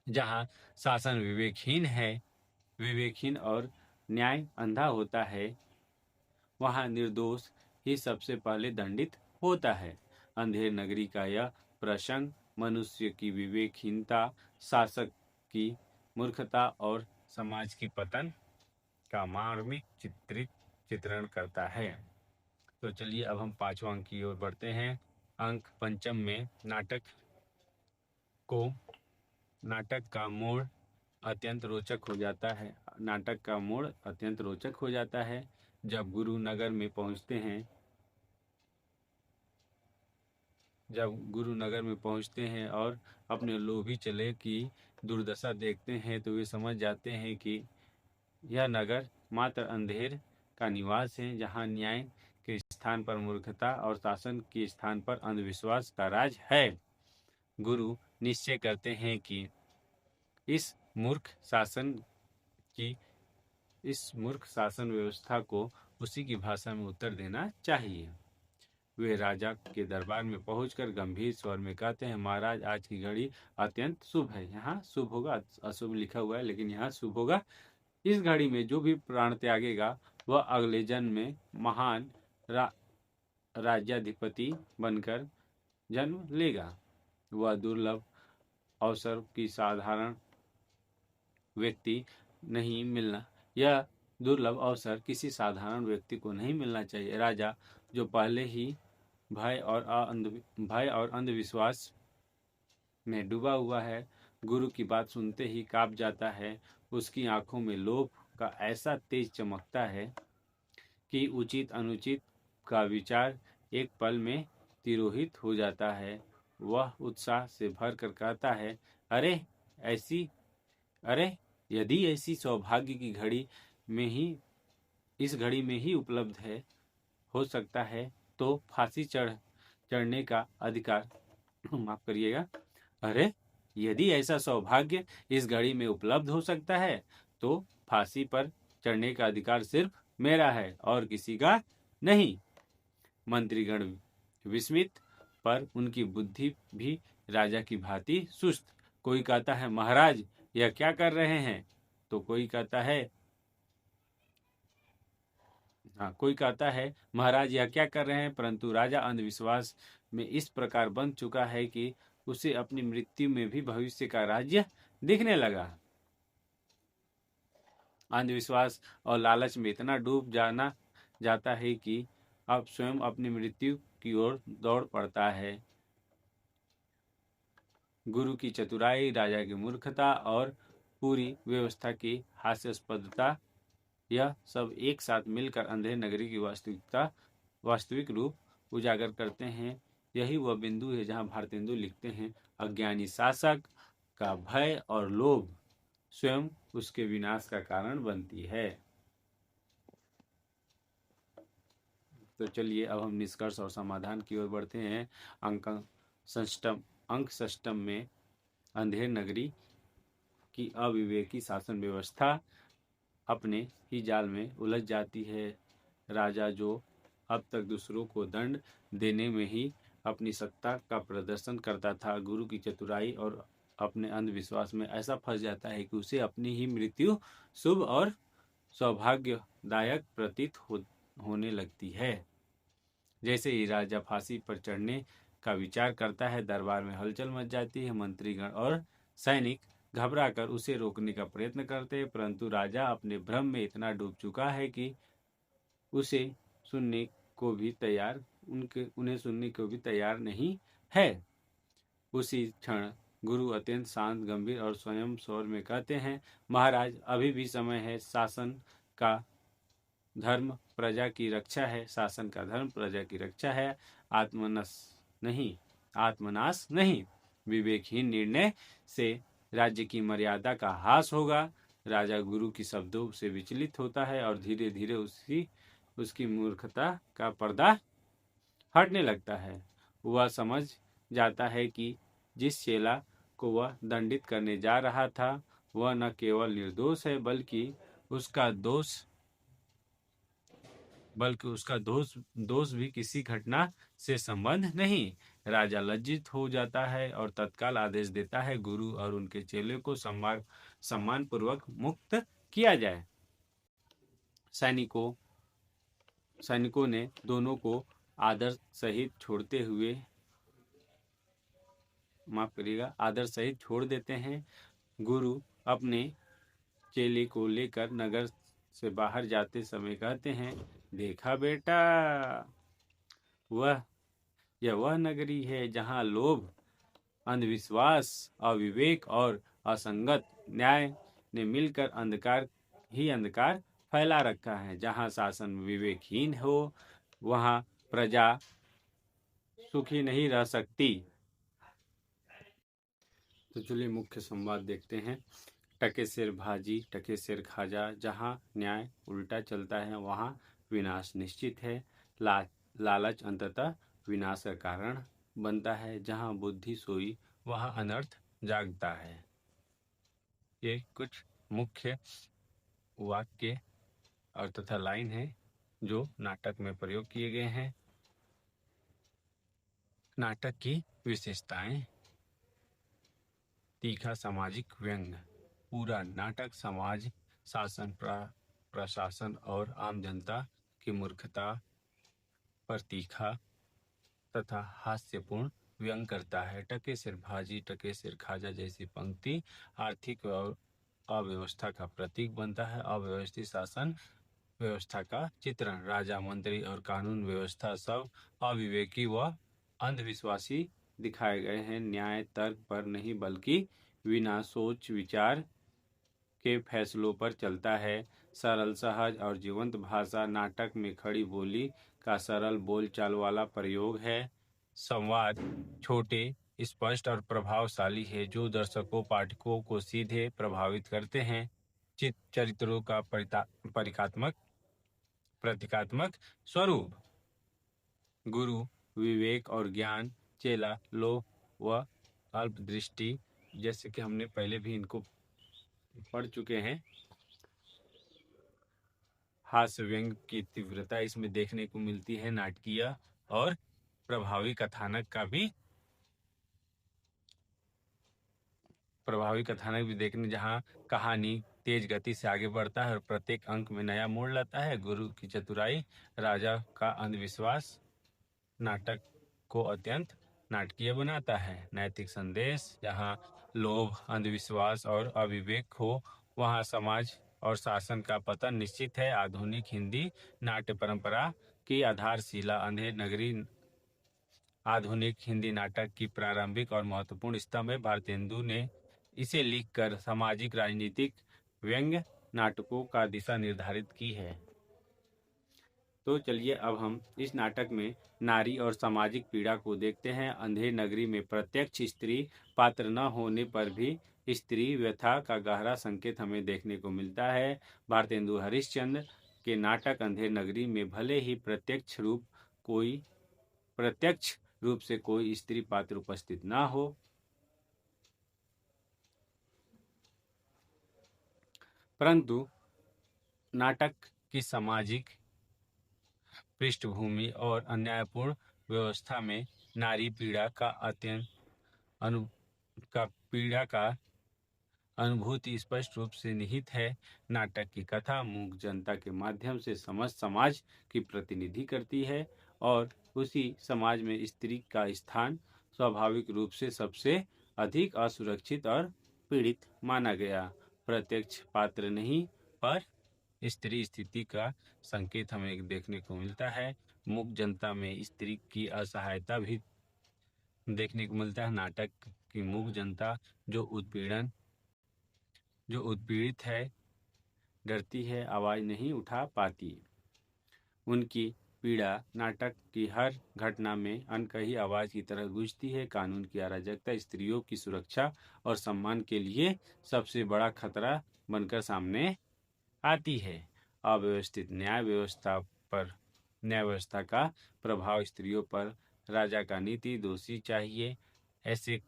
जहाँ शासन विवेकहीन और न्याय अंधा होता है, वहाँ निर्दोष ही सबसे पहले दंडित होता है। अंधेर नगरी का यह प्रसंग मनुष्य की विवेकहीनता, शासक की मूर्खता और समाज की पतन का मार्मिक चित्रण करता है। तो चलिए अब हम 5वां अंक की ओर बढ़ते हैं। अंक पंचम में नाटक का मोड़ अत्यंत रोचक हो जाता है। जब गुरु नगर में पहुंचते हैं और अपने लोभी चेले की दुर्दशा देखते हैं, तो वे समझ जाते हैं कि यह नगर मात्र अंधेर का निवास है, जहां न्याय के स्थान पर मूर्खता और शासन के स्थान पर अंधविश्वास का राज है। गुरु निश्चय करते हैं कि इस मूर्ख शासन व्यवस्था को उसी की भाषा में उत्तर देना चाहिए। वे राजा के दरबार में पहुंचकर गंभीर स्वर में कहते हैं, महाराज आज की घड़ी अत्यंत शुभ है। यहाँ शुभ होगा, अशुभ लिखा हुआ है, लेकिन यहाँ शुभ होगा। इस घड़ी में जो भी प्राण त्यागेगा वह अगले जन्म में महान राज्याधिपति बनकर जन्म लेगा। वह दुर्लभ अवसर की साधारण व्यक्ति नहीं मिलना यह दुर्लभ अवसर किसी साधारण व्यक्ति को नहीं मिलना चाहिए। राजा जो पहले ही भय और अंधविश्वास में डूबा हुआ है, गुरु की बात सुनते ही कांप जाता है। उसकी आंखों में लोभ का ऐसा तेज चमकता है कि उचित अनुचित का विचार एक पल में तिरोहित हो जाता है। वह उत्साह से भर कर कहता है, अरे ऐसी अरे यदि ऐसी सौभाग्य की घड़ी में ही इस घड़ी में ही उपलब्ध है हो सकता है तो फांसी चढ़ने का अधिकार माफ करिएगा। अरे यदि ऐसा सौभाग्य इस घड़ी में उपलब्ध हो सकता है तो फांसी पर चढ़ने का अधिकार सिर्फ मेरा है और किसी का नहीं। मंत्रीगण विस्मित, पर उनकी बुद्धि भी राजा की भांति सुस्त। कोई कहता है, महाराज यह क्या कर रहे हैं, तो कोई कहता है महाराज यह क्या कर रहे हैं। परंतु राजा अंधविश्वास में इस प्रकार बंध चुका है कि उसे अपनी मृत्यु में भी भविष्य का राज्य दिखने लगा। अंधविश्वास और लालच में इतना डूब जाना जाता है कि अब स्वयं अपनी मृत्यु की ओर दौड़ पड़ता है। गुरु की चतुराई, राजा की मूर्खता और पूरी व्यवस्था की हास्यास्पदता, यह सब एक साथ मिलकर अंधेर नगरी की वास्तविक रूप उजागर करते हैं। यही वह बिंदु है जहां भारतेंदु लिखते हैं, अज्ञानी शासक का भय और लोभ स्वयं उसके विनाश का कारण बनती है। तो चलिए अब हम निष्कर्ष और समाधान की ओर बढ़ते हैं। अंक षष्टम में अंधेर नगरी की अविवेकी शासन व्यवस्था अपने ही जाल में उलझ जाती है। राजा जो अब तक दूसरों को दंड देने में ही अपनी सत्ता का प्रदर्शन करता था, गुरु की चतुराई और अपने अंधविश्वास में ऐसा फंस जाता है कि उसे अपनी ही मृत्यु शुभ और सौभाग्यदायक प्रतीत होने लगती है। जैसे ही राजा फांसी पर चढ़ने का विचार करता है, दरबार में हलचल मच जाती है। मंत्रीगण और सैनिक घबराकर उसे रोकने का प्रयत्न करते हैं, परंतु राजा अपने भ्रम में इतना डूब चुका है कि उन्हें सुनने को भी तैयार नहीं है। उसी क्षण गुरु अत्यंत शांत, गंभीर और स्वयं स्वर में कहते हैं, महाराज अभी भी समय है। शासन का धर्म प्रजा की रक्षा है। शासन का धर्म प्रजा की रक्षा है, आत्मनाश नहीं। विवेकहीन निर्णय से राज्य की मर्यादा का ह्रास होगा। राजा गुरु की शब्दों से विचलित होता है और धीरे धीरे उसकी मूर्खता का पर्दा हटने लगता है। वह समझ जाता है कि जिस चेला को वह दंडित करने जा रहा था वह न केवल निर्दोष है बल्कि उसका दोष भी किसी घटना से संबंध नहीं। राजा लज्जित हो जाता है और तत्काल आदेश देता है गुरु और उनके चेले को सम्मान पूर्वक मुक्त किया जाए। सैनिकों ने दोनों को आदर सहित छोड़ देते हैं। गुरु अपने चेले को लेकर नगर से बाहर जाते समय कहते हैं, देखा बेटा, वह नगरी है जहां लोभ, अंधविश्वास, अविवेक और असंगत न्याय ने मिलकर अंधकार फैला रखा है। जहां शासन विवेकहीन हो वहां प्रजा सुखी नहीं रह सकती। तो चलिए मुख्य संवाद देखते हैं। टके सिर भाजी टके सिर खाजा, जहाँ न्याय उल्टा चलता है वहाँ विनाश निश्चित है। लालच अंततः विनाश का कारण बनता है। जहाँ बुद्धि सोई वहाँ अनर्थ जागता है। ये कुछ मुख्य वाक्य और तथा लाइन है जो नाटक में प्रयोग किए गए हैं। नाटक की विशेषताएं। तीखा सामाजिक व्यंग्य। पूरा नाटक समाज, शासन, प्रशासन और आम जनता की मूर्खता पर तीखा तथा हास्यपूर्ण व्यंग करता है। टके सिर भाजी टके सिर खाजा जैसी पंक्ति आर्थिक और अव्यवस्था का प्रतीक बनता है। अव्यवस्थित शासन व्यवस्था का चित्रण। राजा मंत्री और कानून व्यवस्था सब अविवेकी व अंधविश्वासी दिखाए गए हैं। न्याय तर्क पर नहीं बल्कि बिना सोच विचार के फैसलों पर चलता है। सरल सहज और जीवंत भाषा नाटक में खड़ी बोली का सरल बोलचाल वाला प्रयोग है। संवाद छोटे स्पष्ट और प्रभावशाली है जो दर्शकों पाठकों को सीधे प्रभावित करते हैं। चरित्रों का परिकात्मक प्रतीकात्मक स्वरूप। गुरु विवेक और ज्ञान, चेला लोभ व अल्पदृष्टि, जैसे कि हमने पहले भी इनको पढ़ चुके हैं। हास्य व्यंग की तीव्रता इसमें देखने को मिलती है। नाटकीय और प्रभावी कथानक भी देखने, जहाँ कहानी तेज गति से आगे बढ़ता है और प्रत्येक अंक में नया मोड़ लाता है। गुरु की चतुराई, राजा का अंधविश्वास नाटक को अत्यंत नाटकीय बनाता है। नैतिक संदेश, जहाँ लोभ अंधविश्वास और अविवेक हो वहाँ समाज और शासन का पतन निश्चित है। आधुनिक हिंदी नाट्य परंपरा की आधारशिला। अंधेर नगरी आधुनिक हिंदी नाटक की प्रारंभिक और महत्वपूर्ण स्तंभ है। भारतेंदु ने इसे लिखकर सामाजिक राजनीतिक व्यंग्य नाटकों का दिशा निर्धारित की है। तो चलिए अब हम इस नाटक में नारी और सामाजिक पीड़ा को देखते हैं। अंधेर नगरी में प्रत्यक्ष स्त्री पात्र न होने पर भी स्त्री व्यथा का गहरा संकेत हमें देखने को मिलता है। भारतेंदु हरिश्चंद्र के नाटक अंधेर नगरी में भले ही प्रत्यक्ष रूप से कोई स्त्री पात्र उपस्थित न हो, परंतु नाटक की सामाजिक पृष्ठभूमि और अन्यायपूर्ण व्यवस्था में नारी पीड़ा का अनुभूति स्पष्ट रूप से निहित है। नाटक की कथा मूक जनता के माध्यम से समाज की प्रतिनिधि करती है और उसी समाज में स्त्री का स्थान स्वाभाविक रूप से सबसे अधिक असुरक्षित और पीड़ित माना गया। प्रत्यक्ष पात्र नहीं पर स्त्री स्थिति का संकेत हमें देखने को मिलता है। मूक जनता में स्त्री की असहायता भी देखने को मिलता है। नाटक की मूक जनता जो उत्पीड़ित है, डरती है, आवाज नहीं उठा पाती। उनकी पीड़ा नाटक की हर घटना में अनकही आवाज की तरह गूंजती है। कानून की अराजकता स्त्रियों की सुरक्षा और सम्मान के लिए सबसे बड़ा खतरा बनकर सामने आती है। अव्यवस्थित न्याय व्यवस्था का प्रभाव स्त्रियों पर राजा का नीति दोषी चाहिए ऐसे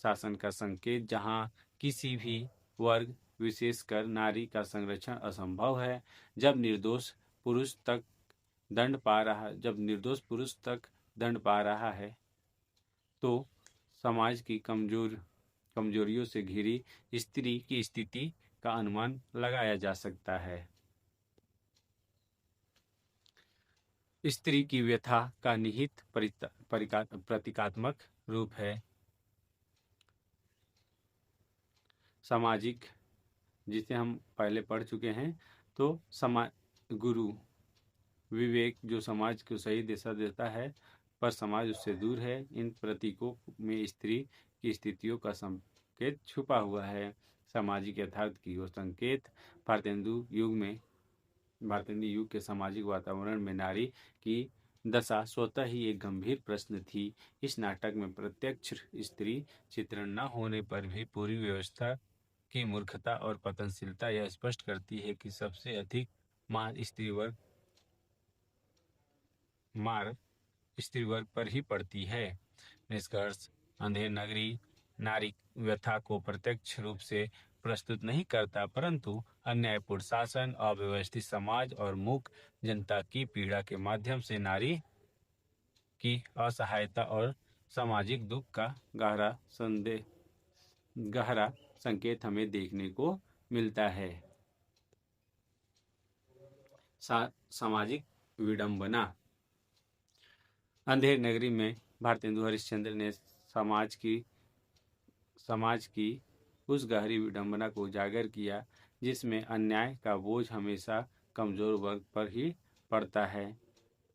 शासन का संकेत, जहां किसी भी वर्ग विशेषकर नारी का संरक्षण असंभव है। जब निर्दोष पुरुष तक दंड पा रहा है तो समाज की कमजोरियों से घिरी स्त्री की स्थिति का अनुमान लगाया जा सकता है। स्त्री की व्यथा का निहित प्रतीकात्मक रूप है सामाजिक, जिसे हम पहले पढ़ चुके हैं। तो गुरु विवेक जो समाज को सही दिशा देता है पर समाज उससे दूर है। इन प्रतीकों में स्त्री की स्थितियों का संकेत छुपा हुआ है। सामाजिक यथार्थ की वो संकेत भारतेंदु युग के सामाजिक वातावरण में नारी की दशा स्वतः ही एक गंभीर प्रश्न थी। इस नाटक में प्रत्यक्ष स्त्री चित्रण न होने पर भी पूरी व्यवस्था की मूर्खता और पतनशीलता यह स्पष्ट करती है कि सबसे अधिक मार स्त्री वर्ग पर ही पड़ती है। निष्कर्ष, अंधेर नगरी नारी व्यथा को प्रत्यक्ष रूप से प्रस्तुत नहीं करता, परंतु अन्यायपूर्ण शासन, अव्यवस्थित समाज और मूक जनता की पीड़ा के माध्यम से नारी की असहायता और सामाजिक दुख का गहरा संकेत हमें देखने को मिलता है। सामाजिक विडंबना। अंधेर नगरी में भारतेंदु हरिश्चंद्र ने समाज की उस गहरी विडंबना को उजागर किया जिसमें अन्याय का बोझ हमेशा कमजोर वर्ग पर ही पड़ता है।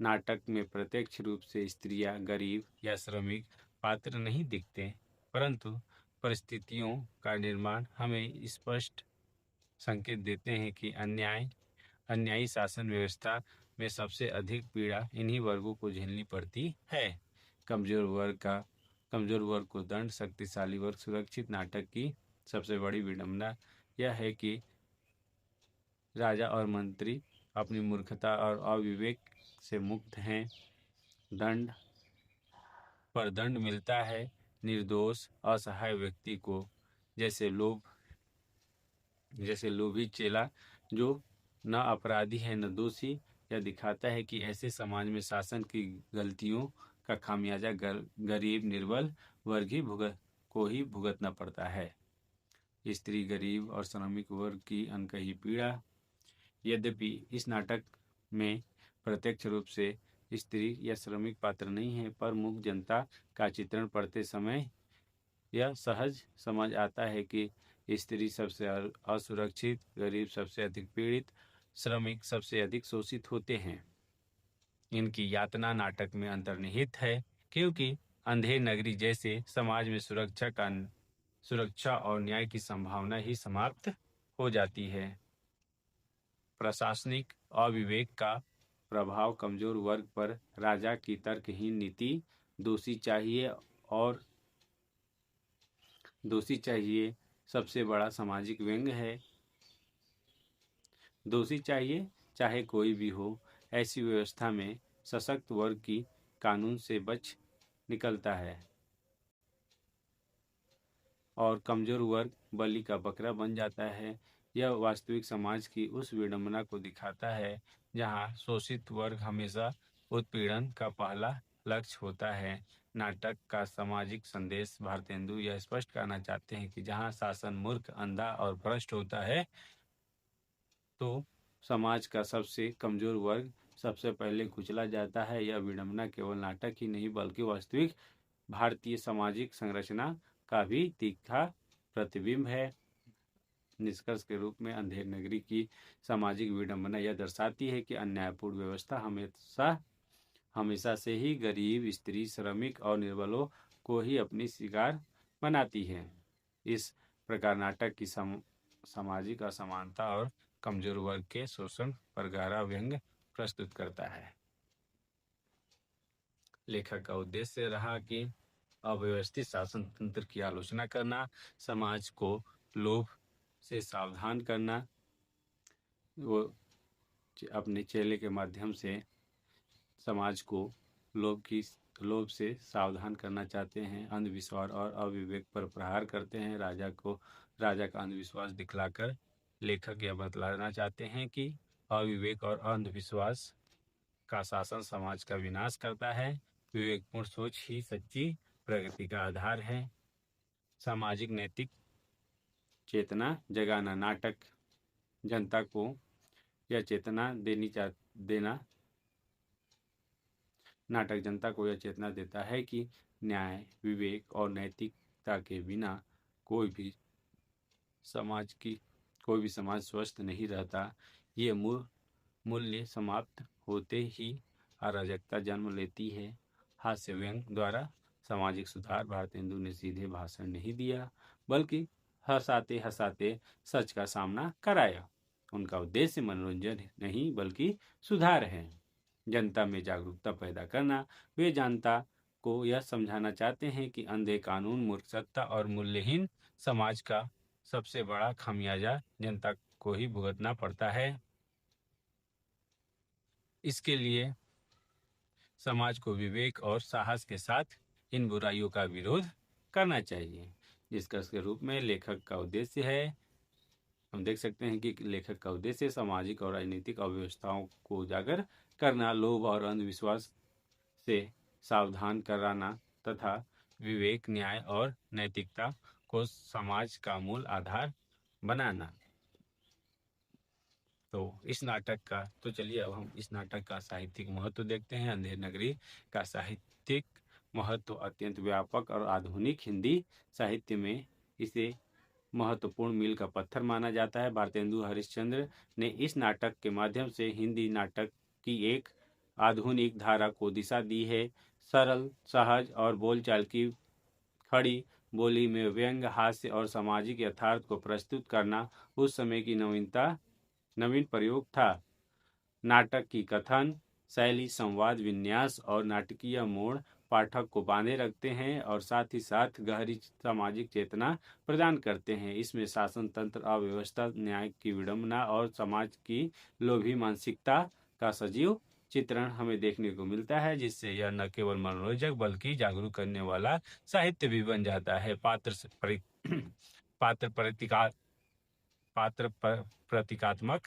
नाटक में प्रत्यक्ष रूप से स्त्रियां, गरीब या श्रमिक पात्र नहीं दिखते, परंतु परिस्थितियों का निर्माण हमें स्पष्ट संकेत देते हैं कि अन्यायी शासन व्यवस्था में सबसे अधिक पीड़ा इन्हीं वर्गों को झेलनी पड़ती है। कमजोर वर्ग को दंड, शक्तिशाली वर्ग सुरक्षित। नाटक की सबसे बड़ी विडंबना यह है कि राजा और मंत्री अपनी मूर्खता और अविवेक से मुक्त हैं। दंड मिलता है निर्दोष असहाय व्यक्ति को, जैसे लोभी चेला जो न अपराधी है न दोषी। यह दिखाता है कि ऐसे समाज में शासन की गलतियों का खामियाजा गरीब निर्बल वर्ग को ही भुगतना पड़ता है। स्त्री, गरीब और श्रमिक वर्ग की अनकही पीड़ा। यद्यपि इस नाटक में प्रत्यक्ष रूप से स्त्री या श्रमिक पात्र नहीं है, पर मूक जनता का चित्रण पढ़ते समय यह सहज समझ आता है कि स्त्री सबसे असुरक्षित, गरीब सबसे अधिक पीड़ित, श्रमिक सबसे अधिक शोषित होते हैं। इनकी यातना नाटक में अंतर्निहित है, क्योंकि अंधेर नगरी जैसे समाज में सुरक्षा और न्याय की संभावना ही समाप्त हो जाती है। प्रशासनिक अविवेक का प्रभाव कमजोर वर्ग पर। राजा की तर्कहीन नीति दोषी चाहिए सबसे बड़ा सामाजिक व्यंग्य है। दोषी चाहिए चाहे कोई भी हो। ऐसी व्यवस्था में सशक्त वर्ग की कानून से बच निकलता है और कमजोर वर्ग बलि का बकरा बन जाता है। यह वास्तविक समाज की उस विडंबना को दिखाता है जहां शोषित वर्ग हमेशा उत्पीड़न का पहला लक्ष्य होता है। नाटक का सामाजिक संदेश। भारतेंदु यह स्पष्ट करना चाहते हैं कि जहां शासन मूर्ख, अंधा और भ्रष्ट होता है, तो समाज का सबसे कमजोर वर्ग सबसे पहले कुचला जाता है। यह विडंबना केवल नाटक ही नहीं बल्कि वास्तविक भारतीय सामाजिक संरचना का भी तीखा प्रतिबिंब है। निष्कर्ष के रूप में अंधेर नगरी की सामाजिक विडंबना यह दर्शाती है कि अन्यायपूर्ण व्यवस्था हमेशा से ही गरीब, स्त्री, श्रमिक और निर्बलों को ही अपनी शिकार बनाती है। इस प्रकार नाटक की सामाजिक असमानता और कमजोर वर्ग के शोषण पर गहरा व्यंग्य प्रस्तुत करता है। लेखक का उद्देश्य रहा कि अव्यवस्थित शासन तंत्र की आलोचना करना, समाज को लोभ से सावधान करना। वो अपने चेले के माध्यम से समाज को लोभ से सावधान करना चाहते हैं। अंधविश्वास और अविवेक पर प्रहार करते हैं। राजा का अंधविश्वास दिखलाकर लेखक यह बतलाना चाहते हैं कि अविवेक और अंधविश्वास का शासन समाज का विनाश करता है। विवेकपूर्ण सोच ही सच्ची प्रगति का आधार है। सामाजिक नैतिक चेतना जगाना। नाटक जनता को यह चेतना देता है कि न्याय, विवेक और नैतिकता के बिना कोई भी समाज स्वस्थ नहीं रहता। ये मूल्य समाप्त होते ही अराजकता जन्म लेती है। हास्य व्यंग्य द्वारा सामाजिक सुधार। भारतेंदु ने सीधे भाषण नहीं दिया, बल्कि हंसाते हंसाते सच का सामना कराया। उनका उद्देश्य मनोरंजन नहीं बल्कि सुधार है, जनता में जागरूकता पैदा करना। वे जनता को यह समझाना चाहते हैं कि अंधे कानून, मूर्ख सत्ता और मूल्यहीन समाज का सबसे बड़ा खामियाजा जनता को ही भुगतना पड़ता है। इसके लिए समाज को विवेक और साहस के साथ इन बुराइयों का विरोध करना चाहिए। निष्कर्ष के रूप में लेखक का उद्देश्य है, हम देख सकते हैं कि लेखक का उद्देश्य सामाजिक और राजनीतिक अव्यवस्थाओं को उजागर करना, लोभ और अंधविश्वास से सावधान कराना तथा विवेक, न्याय और नैतिकता को समाज का मूल आधार बनाना। चलिए अब हम इस नाटक का साहित्यिक महत्व देखते हैं। अंधेर नगरी का साहित्यिक महत्व अत्यंत व्यापक और आधुनिक हिंदी साहित्य में इसे महत्वपूर्ण मील का पत्थर माना जाता है। भारतेंदु हरिश्चंद्र ने इस नाटक के माध्यम से हिंदी नाटक की एक आधुनिक धारा को दिशा दी है। सरल, सहज और बोलचाल की खड़ी बोली में व्यंग, हास्य और सामाजिक यथार्थ को प्रस्तुत करना उस समय की नवीन प्रयोग था। नाटक की कथन शैली, संवाद विन्यास और नाटकीय मोड़ पाठक को बांधे रखते हैं और साथ ही साथ गहरी सामाजिक चेतना प्रदान करते हैं। इसमें शासन तंत्र, अव्यवस्था, न्याय की विडंबना और समाज की लोभी मानसिकता का सजीव चित्रण हमें देखने को मिलता है, जिससे यह न केवल मनोरंजक बल्कि जागरूक करने वाला साहित्य भी बन जाता है। पात्र प्रतीका प्रतीकात्मक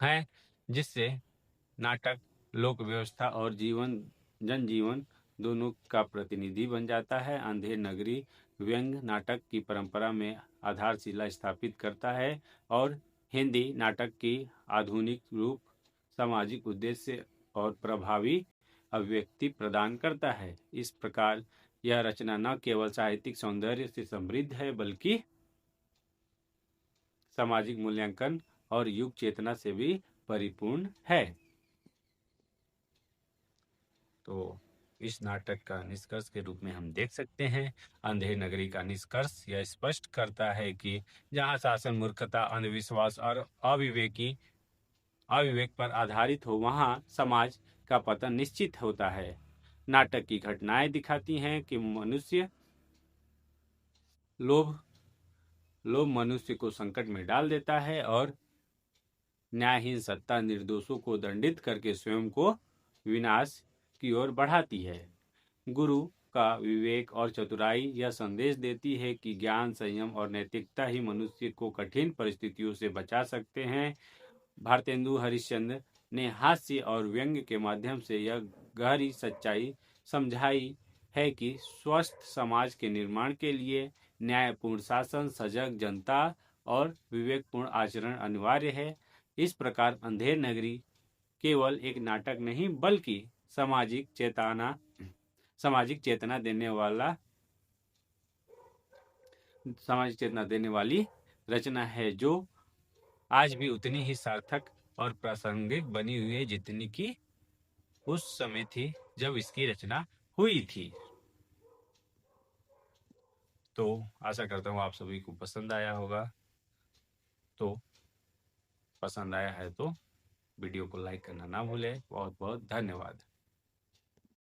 है, जिससे नाटक लोक व्यवस्था और जनजीवन दोनों का प्रतिनिधि बन जाता है। अंधेर नगरी व्यंग्य नाटक की परंपरा में आधारशिला स्थापित करता है और हिंदी नाटक की आधुनिक रूप, सामाजिक उद्देश्य और प्रभावी अभिव्यक्ति प्रदान करता है। इस प्रकार यह रचना न केवल साहित्यिक सौंदर्य से समृद्ध है बल्कि सामाजिक मूल्यांकन और युग चेतना से भी परिपूर्ण है। तो इस नाटक का निष्कर्ष के रूप में हम देख सकते हैं, अंधेर नगरी का निष्कर्ष यह स्पष्ट करता है कि जहां शासन मूर्खता, अंधविश्वास और अविवेक पर आधारित हो, वहां समाज का पतन निश्चित होता है। नाटक की घटनाएं दिखाती हैं कि लोभ लोभ मनुष्य को संकट में डाल देता है और न्यायहीन सत्ता निर्दोषों को दंडित करके स्वयं को विनाश की ओर बढ़ाती है। गुरु का विवेक और चतुराई यह संदेश देती है कि ज्ञान, संयम और नैतिकता ही मनुष्य को कठिन परिस्थितियों से बचा सकते हैं। भारतेंदु हरिश्चंद्र ने हास्य और व्यंग्य के माध्यम से यह गहरी सच्चाई समझाई है कि स्वस्थ समाज के निर्माण के लिए न्यायपूर्ण शासन, सजग जनता और विवेकपूर्ण आचरण अनिवार्य है। इस प्रकार अंधेर नगरी केवल एक नाटक नहीं बल्कि सामाजिक चेतना देने वाली रचना है, जो आज भी उतनी ही सार्थक और प्रासंगिक बनी हुई है जितनी कि उस समय थी जब इसकी रचना हुई थी। तो आशा करता हूँ आप सभी को पसंद आया होगा। तो पसंद आया है तो वीडियो को लाइक करना ना भूलें। बहुत बहुत धन्यवाद।